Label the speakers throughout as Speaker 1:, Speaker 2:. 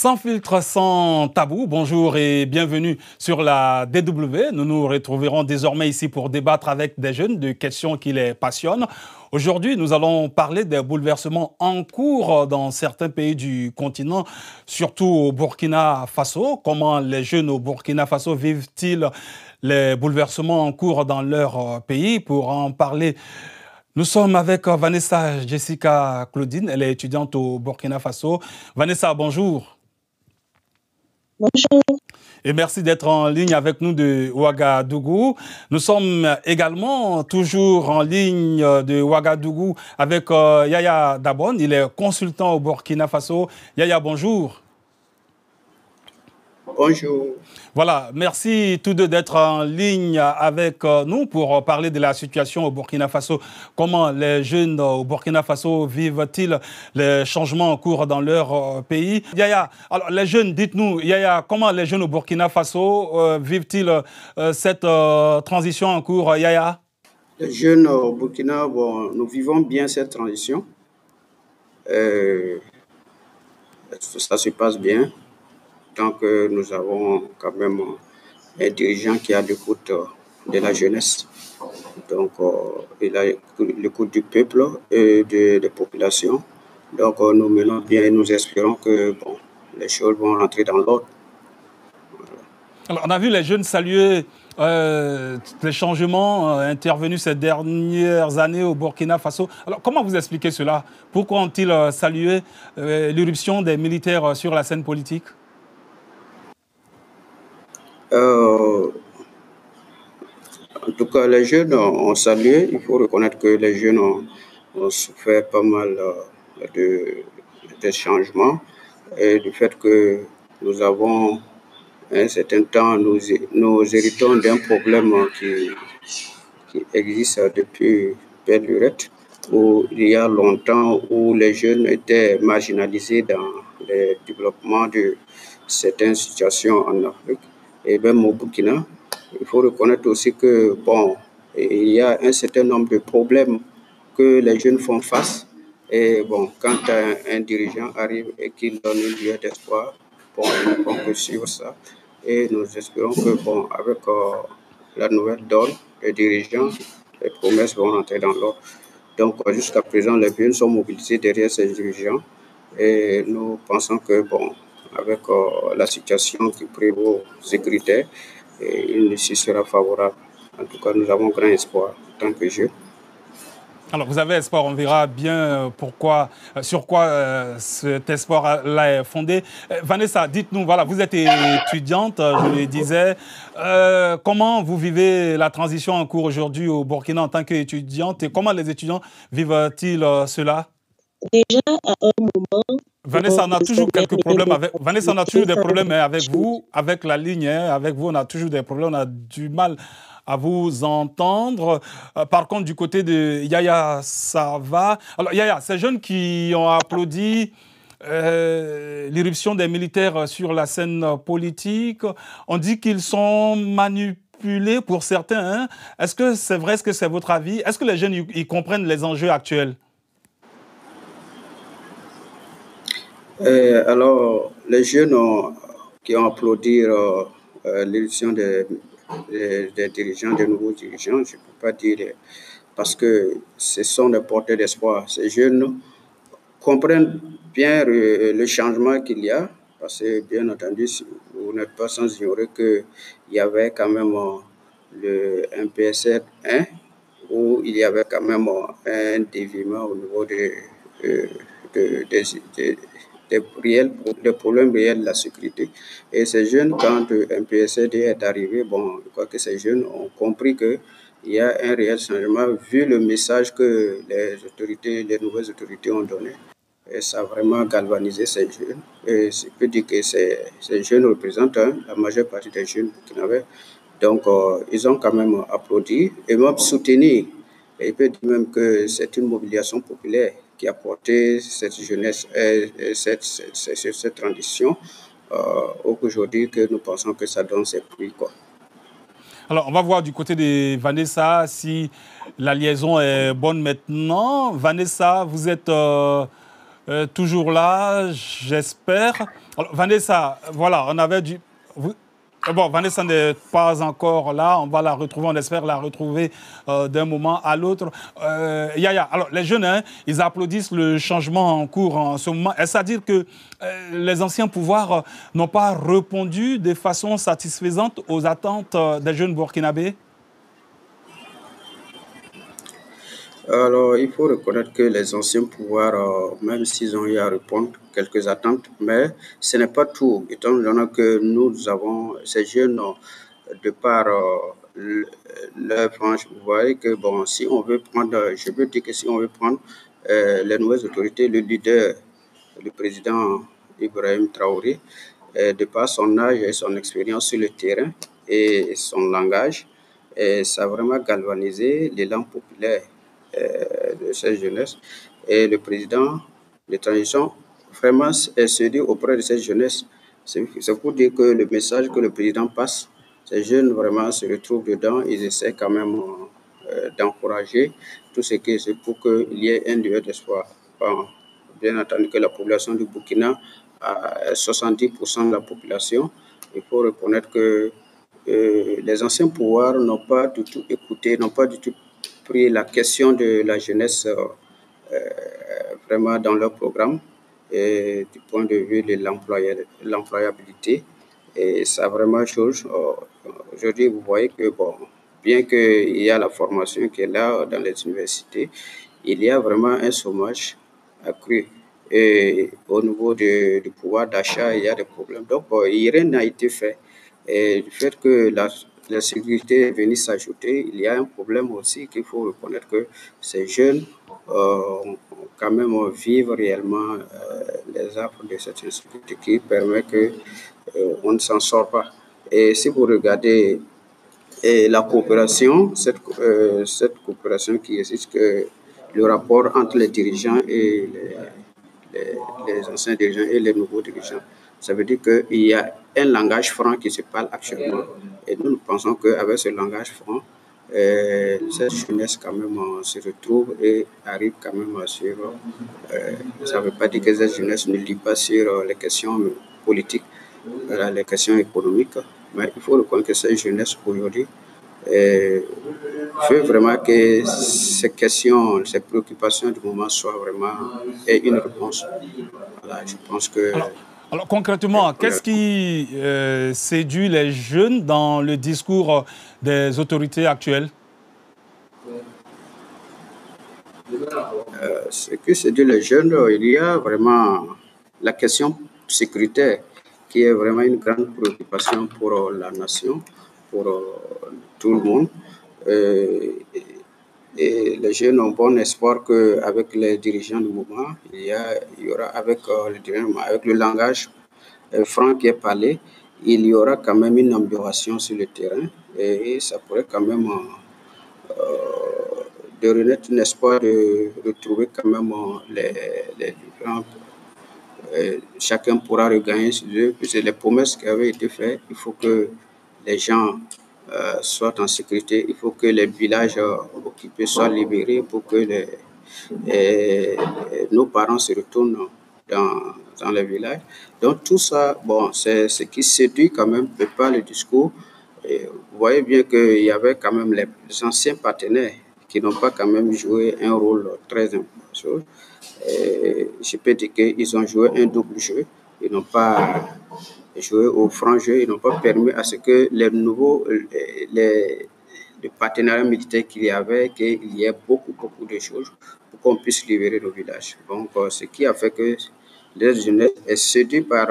Speaker 1: Sans filtre, sans tabou, bonjour et bienvenue sur la DW. Nous nous retrouverons désormais ici pour débattre avec des jeunes de questions qui les passionnent. Aujourd'hui, nous allons parler des bouleversements en cours dans certains pays du continent, surtout au Burkina Faso. Comment les jeunes au Burkina Faso vivent-ils les bouleversements en cours dans leur pays? Pour en parler, nous sommes avec Vanessa Jessica Claudine. Elle est étudiante au Burkina Faso. Vanessa, bonjour.
Speaker 2: Bonjour.
Speaker 1: Et merci d'être en ligne avec nous de Ouagadougou. Nous sommes également toujours en ligne de Ouagadougou avec Yaya Dabon. Il est consultant au Burkina Faso. Yaya, bonjour.
Speaker 3: Bonjour.
Speaker 1: Voilà, merci tous deux d'être en ligne avec nous pour parler de la situation au Burkina Faso. Comment les jeunes au Burkina Faso vivent-ils les changements en cours dans leur pays? Yaya, alors les jeunes, dites-nous, Yaya, comment les jeunes au Burkina Faso vivent-ils cette transition en cours, Yaya?
Speaker 3: Les jeunes au Burkina, nous vivons bien cette transition. Ça se passe bien. Tant que nous avons quand même un dirigeant qui a l'écoute de la jeunesse. Donc, il a l'écoute du peuple et des populations. Donc, nous menons bien et nous espérons que les choses vont rentrer dans l'ordre.
Speaker 1: Voilà. Alors, on a vu les jeunes saluer les changements intervenus ces dernières années au Burkina Faso. Alors, comment vous expliquez cela? Pourquoi ont-ils salué l'irruption des militaires sur la scène politique?
Speaker 3: En tout cas, les jeunes ont salué. Il faut reconnaître que les jeunes ont souffert pas mal de changements et du fait que nous avons un certain temps, nous héritons d'un problème qui existe depuis belle lurette, où il y a longtemps où les jeunes étaient marginalisés dans le développement de certaines situations en Afrique. Et même au Burkina, il faut reconnaître aussi que, il y a un certain nombre de problèmes que les jeunes font face. Et quand un dirigeant arrive et qu'il donne une lueur d'espoir, ils ne font que suivre ça. Et nous espérons que, avec la nouvelle donne, les dirigeants, les promesses vont rentrer dans l'ordre. Donc, jusqu'à présent, les jeunes sont mobilisés derrière ces dirigeants. Et nous pensons que, avec la situation qui prévaut sécuritaire, il s'y sera favorable. En tout cas, nous avons grand espoir en tant que jeunes.
Speaker 1: Alors, vous avez espoir, on verra bien sur quoi cet espoir-là est fondé. Vanessa, dites-nous, voilà, vous êtes étudiante, je le disais. Comment vous vivez la transition en cours aujourd'hui au Burkina en tant qu'étudiante et comment les étudiants vivent-ils cela?
Speaker 2: Déjà, à un moment...
Speaker 1: Vanessa, on a toujours quelques problèmes avec... Vanessa, on a toujours des problèmes avec vous, avec la ligne, avec vous, on a toujours des problèmes, on a du mal à vous entendre. Par contre, du côté de Yaya, ça va. Alors, Yaya, ces jeunes qui ont applaudi l'irruption des militaires sur la scène politique, on dit qu'ils sont manipulés pour certains. Hein? Est-ce que c'est vrai? Est-ce que c'est votre avis? Est-ce que les jeunes ils comprennent les enjeux actuels?
Speaker 3: Alors, les jeunes qui ont applaudi l'élection des dirigeants, des nouveaux dirigeants, je ne peux pas dire, parce que ce sont des porteurs d'espoir. Ces jeunes comprennent bien le changement qu'il y a, parce que, bien entendu, vous n'êtes pas sans ignorer qu'il y avait quand même le MPSR 1, où il y avait quand même un déviement au niveau des problèmes réels de la sécurité. Et ces jeunes, quand le MPSD est arrivé, je crois que ces jeunes ont compris qu'il y a un réel changement vu le message que les nouvelles autorités ont donné. Et ça a vraiment galvanisé ces jeunes. Et je peux dire que ces jeunes représentent la majeure partie des jeunes qui n'avaient. Donc, ils ont quand même applaudi et même soutenu. Et il peut dire même que c'est une mobilisation populaire qui a porté cette jeunesse, cette transition aujourd'hui que nous pensons que ça donne ses fruits, quoi.
Speaker 1: Alors, on va voir du côté de Vanessa si la liaison est bonne maintenant. Vanessa, vous êtes toujours là, j'espère. Vanessa, voilà, on avait dû... Bon, Vanessa n'est pas encore là. On va la retrouver, on espère la retrouver d'un moment à l'autre. Yaya, alors les jeunes, hein, ils applaudissent le changement en cours en ce moment. Est-ce à dire que les anciens pouvoirs n'ont pas répondu de façon satisfaisante aux attentes des jeunes burkinabés?
Speaker 3: Alors, il faut reconnaître que les anciens pouvoirs, même s'ils ont eu à répondre quelques attentes, mais ce n'est pas tout, étant donné que nous avons ces jeunes, de par leur frange, vous voyez que, bon, si on veut prendre, je veux dire que si on veut prendre les nouvelles autorités, le leader, le président Ibrahim Traoré, de par son âge et son expérience sur le terrain et son langage, ça a vraiment galvanisé l'élan populaire de cette jeunesse. Et le président de transition vraiment se dit auprès de cette jeunesse. C'est pour dire que le message que le président passe, ces jeunes vraiment se retrouvent dedans, ils essaient quand même d'encourager tout ce qui est pour qu'il y ait un duel d'espoir. Bon, bien entendu que la population du Burkina, à 70% de la population, il faut reconnaître que les anciens pouvoirs n'ont pas du tout écouté, n'ont pas du tout pris la question de la jeunesse vraiment dans leur programme et du point de vue de l'employabilité. Et ça vraiment chose. Aujourd'hui, vous voyez que, bon, bien qu'il y a la formation qui est là dans les universités, il y a vraiment un chômage accru. Et au niveau du pouvoir d'achat, il y a des problèmes. Donc, rien n'a été fait. Et du fait que la sécurité est venue s'ajouter, il y a un problème aussi qu'il faut reconnaître que ces jeunes quand même vivent réellement les affres de cette insécurité qui permet que on ne s'en sort pas. Et si vous regardez la coopération, cette coopération qui existe, que le rapport entre les dirigeants et les anciens dirigeants et les nouveaux dirigeants, ça veut dire qu'il y a un langage franc qui se parle actuellement. Et nous pensons qu'avec ce langage franc, cette jeunesse quand même se retrouve et arrive quand même à suivre. Ça ne veut pas dire que cette jeunesse ne lit pas sur les questions politiques, les questions économiques, mais il faut reconnaître que cette jeunesse aujourd'hui veut vraiment que ces questions, ces préoccupations du moment soient vraiment une réponse. Voilà, je pense que...
Speaker 1: Alors concrètement, qu'est-ce qui séduit les jeunes dans le discours des autorités actuelles?
Speaker 3: Ce qui séduit les jeunes, il y a vraiment la question sécuritaire qui est vraiment une grande préoccupation pour la nation, pour tout le monde. Et les jeunes ont bon espoir qu'avec les dirigeants du mouvement, il y aura avec avec le langage franc qui est parlé, il y aura quand même une amélioration sur le terrain et ça pourrait quand même de renaître un espoir de retrouver quand même les différents. Chacun pourra regagner sur eux, puisque les promesses qui avaient été faites, il faut que les gens soient en sécurité, il faut que les villages occupés soient libérés pour que nos parents se retournent dans les villages. Donc tout ça, bon, c'est ce qui séduit quand même pas le discours. Et vous voyez bien qu'il y avait quand même les anciens partenaires qui n'ont pas quand même joué un rôle très important. Je peux dire qu'ils ont joué un double jeu. Ils n'ont pas joué au franc jeu. Ils n'ont pas permis à ce que les nouveaux, les partenariats militaires qu'il y avait, qu'il y ait beaucoup de choses pour qu'on puisse libérer nos villages. Donc, ce qui a fait que les jeunesse est séduit par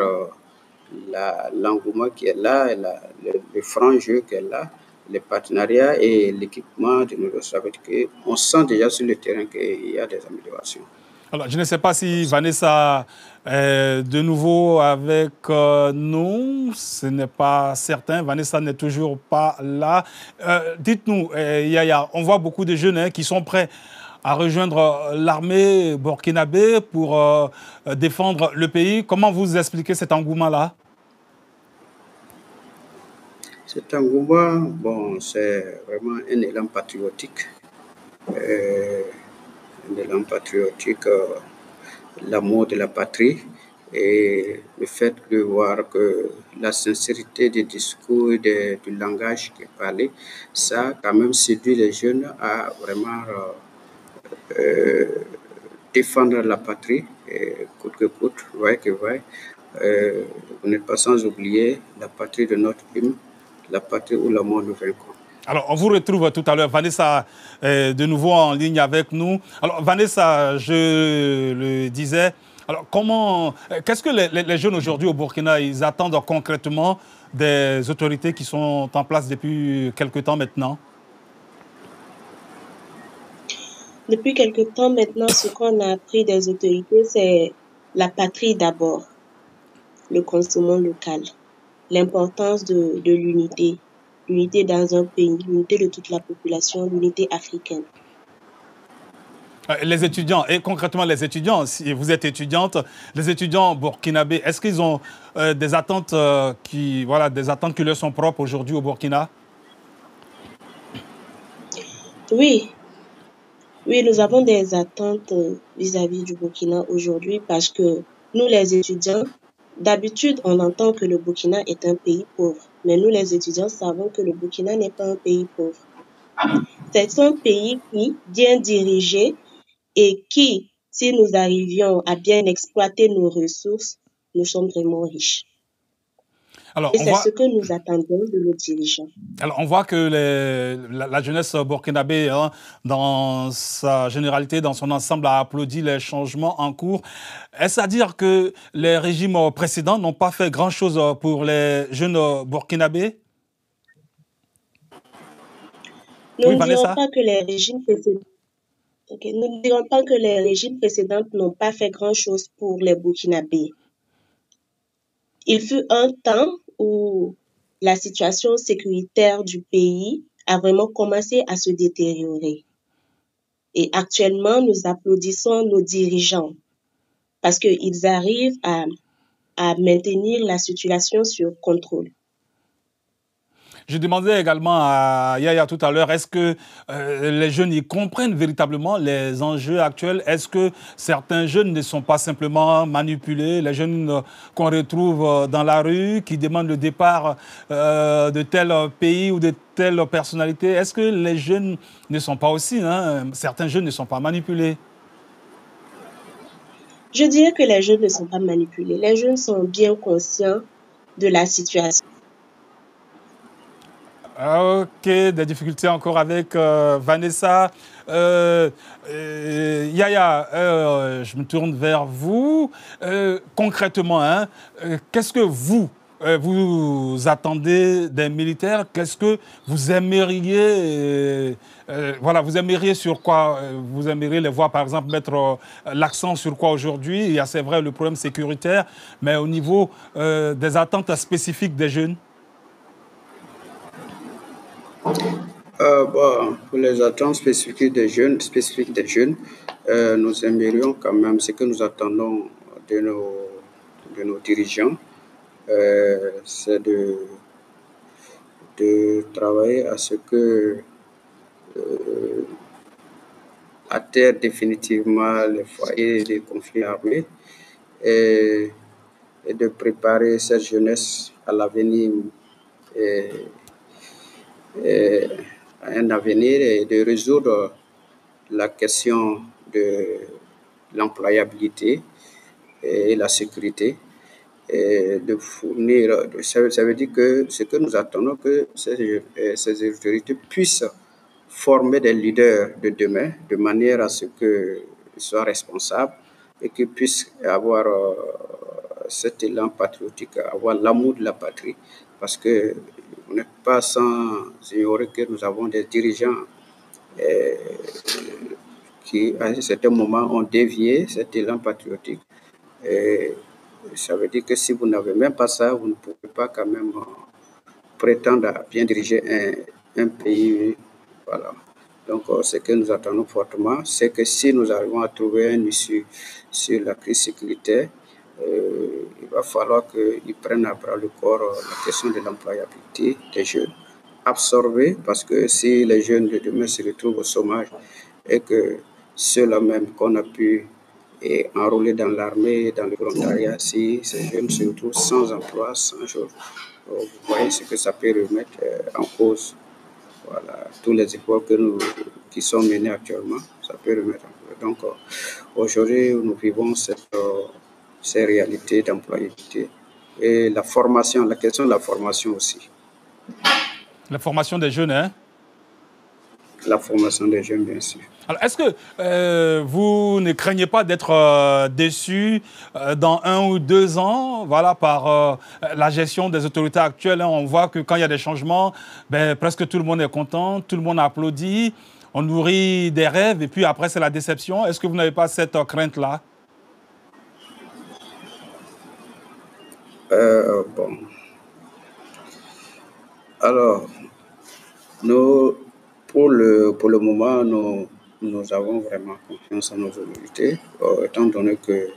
Speaker 3: l'engouement qui est là, le franc jeu qui est là, les partenariats et l'équipement de nos stratégies. On sent déjà sur le terrain qu'il y a des améliorations.
Speaker 1: Alors, je ne sais pas si Vanessa est de nouveau avec nous. Ce n'est pas certain. Vanessa n'est toujours pas là. Dites-nous, Yaya, on voit beaucoup de jeunes qui sont prêts à rejoindre l'armée burkinabé pour défendre le pays. Comment vous expliquez cet engouement-là?
Speaker 3: Cet engouement, bon, c'est vraiment un élan patriotique. Un élan patriotique l'amour de la patrie et le fait de voir que la sincérité des discours et du langage qui est parlé, ça quand même séduit les jeunes à vraiment euh, défendre la patrie, coûte que coûte, vaille que vaille. Vous n'êtes pas sans oublier la patrie de notre hymne, la patrie où l'amour nous vaincra.
Speaker 1: Alors, on vous retrouve tout à l'heure. Vanessa de nouveau en ligne avec nous. Alors, Vanessa, je le disais, alors qu'est-ce que les jeunes aujourd'hui au Burkina, ils attendent concrètement des autorités qui sont en place depuis quelque temps maintenant?
Speaker 2: Depuis quelque temps maintenant, ce qu'on a appris des autorités, c'est la patrie d'abord, le consommant local, l'importance de l'unité, l'unité dans un pays, l'unité de toute la population, l'unité africaine.
Speaker 1: Les étudiants, et concrètement les étudiants, si vous êtes étudiante, les étudiants burkinabés, est-ce qu'ils ont des attentes qui leur sont propres aujourd'hui au Burkina?
Speaker 2: Oui, oui, nous avons des attentes vis-à-vis du Burkina aujourd'hui parce que nous, les étudiants, d'habitude, on entend que le Burkina est un pays pauvre, mais nous, les étudiants, savons que le Burkina n'est pas un pays pauvre. C'est un pays qui, bien dirigé et qui, si nous arrivions à bien exploiter nos ressources, nous sommes vraiment riches.
Speaker 1: Alors,
Speaker 2: et c'est ce que nous attendons de nos dirigeants.
Speaker 1: Alors, on voit que la jeunesse burkinabé, hein, dans sa généralité, dans son ensemble, a applaudi les changements en cours. Est-ce à dire que les régimes précédents n'ont pas fait grand-chose pour les jeunes burkinabés?
Speaker 2: Nous ne dirons pas que les régimes précédents... Nous ne dirons pas que les régimes précédents n'ont pas fait grand-chose pour les Burkinabés. Il fut un temps où la situation sécuritaire du pays a vraiment commencé à se détériorer. Et actuellement, nous applaudissons nos dirigeants parce qu'ils arrivent à maintenir la situation sur contrôle.
Speaker 1: Je demandais également à Yaya tout à l'heure, est-ce que les jeunes y comprennent véritablement les enjeux actuels? Est-ce que certains jeunes ne sont pas simplement manipulés? Les jeunes qu'on retrouve dans la rue, qui demandent le départ de tel pays ou de telle personnalité, est-ce que les jeunes ne sont pas aussi, certains jeunes ne sont pas manipulés?
Speaker 2: Je dirais que les jeunes ne sont pas manipulés. Les jeunes sont bien conscients de la situation.
Speaker 1: Ok, des difficultés encore avec Vanessa. Yaya, je me tourne vers vous. Concrètement, qu'est-ce que vous attendez des militaires? Qu'est-ce que vous aimeriez, vous aimeriez sur quoi? Vous aimeriez les voir, par exemple, mettre l'accent sur quoi aujourd'hui? Il y a, c'est vrai, le problème sécuritaire, mais au niveau des attentes spécifiques des jeunes?
Speaker 3: Pour les attentes spécifiques des jeunes, nous aimerions quand même ce que nous attendons de nos dirigeants, c'est de travailler à ce que à terre définitivement les foyers des conflits armés et de préparer cette jeunesse à l'avenir. À un avenir et de résoudre la question de l'employabilité et la sécurité et de fournir, ça veut dire que ce que nous attendons, que ces autorités puissent former des leaders de demain de manière à ce qu'ils soient responsables et qu'ils puissent avoir cet élan patriotique, avoir l'amour de la patrie, parce que vous n'êtes pas sans ignorer que nous avons des dirigeants qui, à un certain moment, ont dévié cet élan patriotique. Et ça veut dire que si vous n'avez même pas ça, vous ne pouvez pas quand même prétendre à bien diriger un pays. Voilà. Donc, ce que nous attendons fortement, c'est que si nous arrivons à trouver une issue sur la crise sécuritaire, il va falloir qu'ils prennent à bras le corps la question de l'employabilité des jeunes, absorber, parce que si les jeunes de demain se retrouvent au chômage et que ceux-là même qu'on a pu et enrôlés dans l'armée, dans le volontariat, si ces jeunes se retrouvent sans emploi, sans chose, vous voyez ce que ça peut remettre en cause. Voilà, tous les efforts qui sont menés actuellement, ça peut remettre en cause. Donc, aujourd'hui, nous vivons ces réalités d'employabilité et la formation, la question de la formation aussi.
Speaker 1: La formation des jeunes, hein?
Speaker 3: La formation des jeunes, bien sûr.
Speaker 1: Alors, est-ce que vous ne craignez pas d'être déçus dans 1 ou 2 ans, voilà, par la gestion des autorités actuelles, hein? On voit que quand il y a des changements, presque tout le monde est content, tout le monde applaudit, on nourrit des rêves et puis après c'est la déception. Est-ce que vous n'avez pas cette crainte-là?
Speaker 3: Bon. Alors, nous, pour le moment, nous avons vraiment confiance en nos autorités, étant donné que,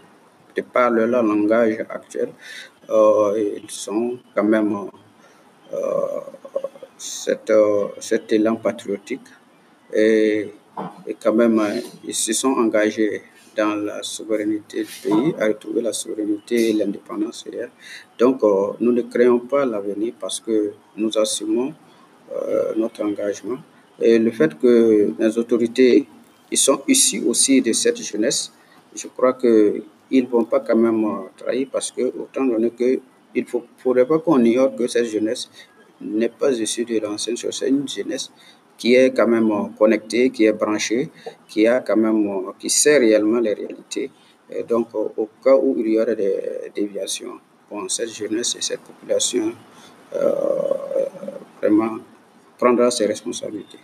Speaker 3: de par leur langage actuel, ils sont quand même cet élan patriotique et quand même, ils se sont engagés dans la souveraineté du pays, à retrouver la souveraineté et l'indépendance réelle. Donc, nous ne créons pas l'avenir parce que nous assumons notre engagement. Et le fait que les autorités ils sont issus aussi de cette jeunesse, je crois qu'ils ne vont pas quand même trahir parce que, autant donné qu'il ne faudrait pas qu'on ignore que cette jeunesse n'est pas issue de l'ancienne chose, c'est une jeunesse qui est quand même connectée, qui est branchée, qui sait réellement les réalités. Et donc, au cas où il y aurait des déviations, bon, cette jeunesse et cette population vraiment prendra ses responsabilités.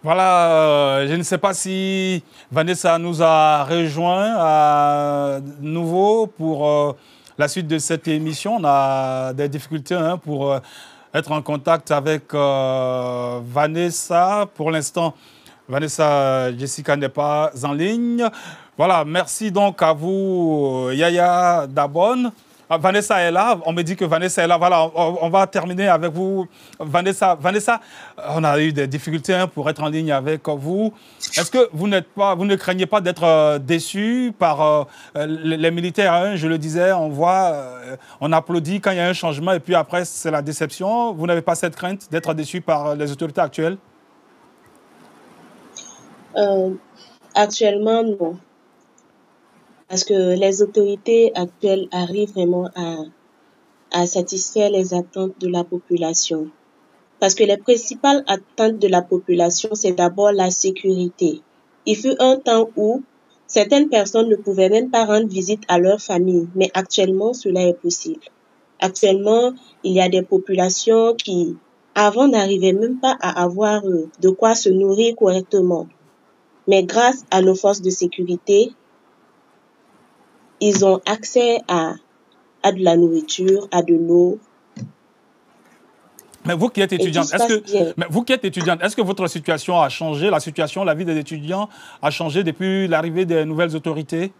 Speaker 1: Voilà, je ne sais pas si Vanessa nous a rejoint à nouveau pour la suite de cette émission. On a des difficultés pour être en contact avec Vanessa. Pour l'instant, Vanessa Jessica n'est pas en ligne. Voilà, merci donc à vous, Yaya Dabon. Vanessa est là, on me dit que Vanessa est là. Voilà, on va terminer avec vous. Vanessa, on a eu des difficultés pour être en ligne avec vous. Est-ce que vous ne craignez pas d'être déçus par les militaires, hein? Je le disais, on applaudit quand il y a un changement et puis après c'est la déception. Vous n'avez pas cette crainte d'être déçus par les autorités actuelles?
Speaker 2: Actuellement, non. Parce que les autorités actuelles arrivent vraiment à satisfaire les attentes de la population. Parce que les principales attentes de la population, c'est d'abord la sécurité. Il fut un temps où certaines personnes ne pouvaient même pas rendre visite à leur famille, mais actuellement, cela est possible. Actuellement, il y a des populations qui, avant, n'arrivaient même pas à avoir de quoi se nourrir correctement. Mais grâce à nos forces de sécurité, ils ont accès à de la nourriture, à de l'eau.
Speaker 1: Mais vous qui êtes étudiante, est-ce que votre situation a changé, la vie des étudiants a changé depuis l'arrivée des nouvelles autorités?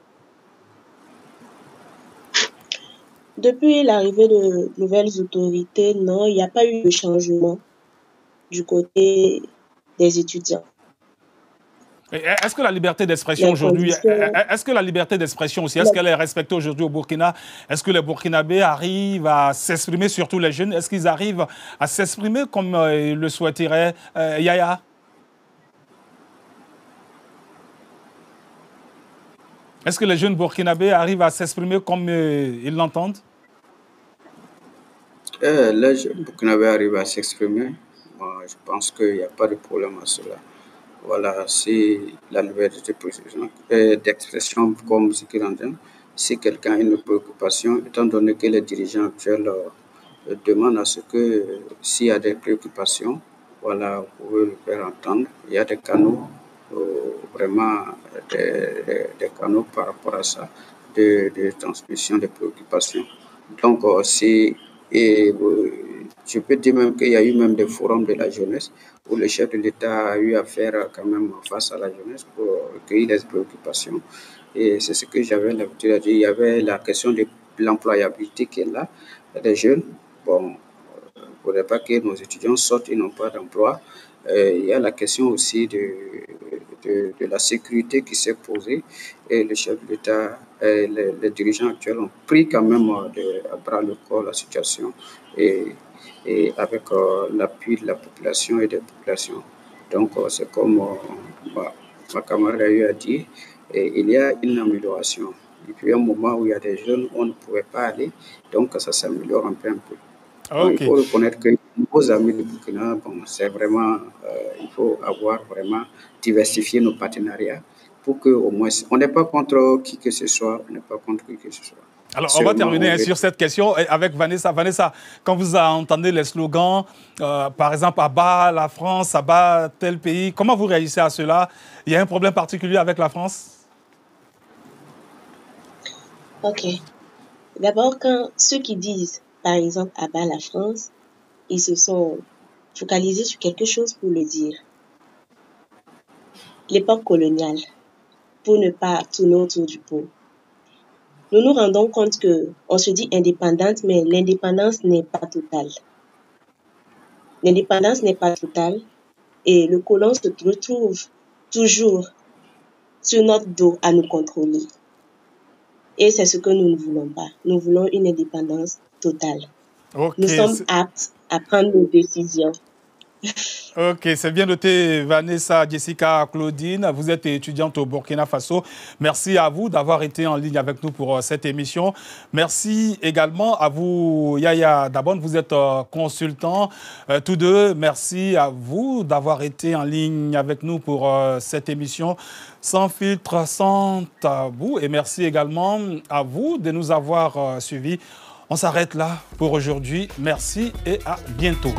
Speaker 2: Depuis l'arrivée de nouvelles autorités, non, il n'y a pas eu de changement du côté des étudiants.
Speaker 1: Est-ce que la liberté d'expression aujourd'hui, est-ce qu'elle est respectée aujourd'hui au Burkina? Est-ce que les Burkinabés arrivent à s'exprimer, surtout les jeunes, est-ce qu'ils arrivent à s'exprimer comme le souhaiterait Yaya? Est-ce que les jeunes Burkinabés arrivent à s'exprimer comme ils l'entendent?
Speaker 3: Les jeunes Burkinabés arrivent à s'exprimer. Je pense qu'il n'y a pas de problème à cela. Voilà, c'est la liberté d'expression comme ce qu'il entend. Si quelqu'un a une préoccupation, étant donné que les dirigeants actuels demandent à ce que s'il y a des préoccupations, voilà, vous pouvez le faire entendre. Il y a des canaux, vraiment des canaux par rapport à ça, de transmission des préoccupations. Donc, je peux dire même qu'il y a eu même des forums de la jeunesse où le chef de l'État a eu à faire quand même face à la jeunesse pour recueillir les préoccupations. Et c'est ce que j'avais l'habitude de dire. Il y avait la question de l'employabilité qui est là, des jeunes. Bon, il ne faudrait pas que nos étudiants sortent, ils n'ont pas d'emploi. Il y a la question aussi de la sécurité qui s'est posée et le chef de l'État et les dirigeants actuels ont pris quand même à bras le corps la situation et avec l'appui de la population et des populations. Donc, c'est comme ma camarade a eu à dire, il y a une amélioration. Depuis un moment où il y a des jeunes, on ne pouvait pas aller, donc ça s'améliore un peu. Donc, il faut reconnaître que nos amis du Burkina, c'est vraiment, il faut avoir vraiment diversifié nos partenariats pour qu'au moins, on n'est pas contre qui que ce soit,
Speaker 1: Alors, on va terminer sur cette question avec Vanessa. Vanessa, quand vous entendez les slogans, par exemple, abat la France, abat tel pays, comment vous réagissez à cela? Il y a un problème particulier avec la France?
Speaker 2: Ok. D'abord, quand ceux qui disent, par exemple, abat la France, ils se sont focalisés sur quelque chose pour le dire. L'époque coloniale, pour ne pas tourner autour du pot. Nous nous rendons compte qu'on se dit indépendante, mais l'indépendance n'est pas totale. L'indépendance n'est pas totale et le colon se retrouve toujours sur notre dos à nous contrôler. Et c'est ce que nous ne voulons pas. Nous voulons une indépendance totale. Okay. Nous sommes aptes à prendre nos décisions.
Speaker 1: Ok, c'est bien noté, Vanessa, Jessica, Claudine. Vous êtes étudiante au Burkina Faso. Merci à vous d'avoir été en ligne avec nous pour cette émission. Merci également à vous, Yaya Dabon. Vous êtes consultant. Tous deux, merci à vous d'avoir été en ligne avec nous pour cette émission Sans filtre, sans tabou. Et merci également à vous de nous avoir suivis. On s'arrête là pour aujourd'hui. Merci et à bientôt.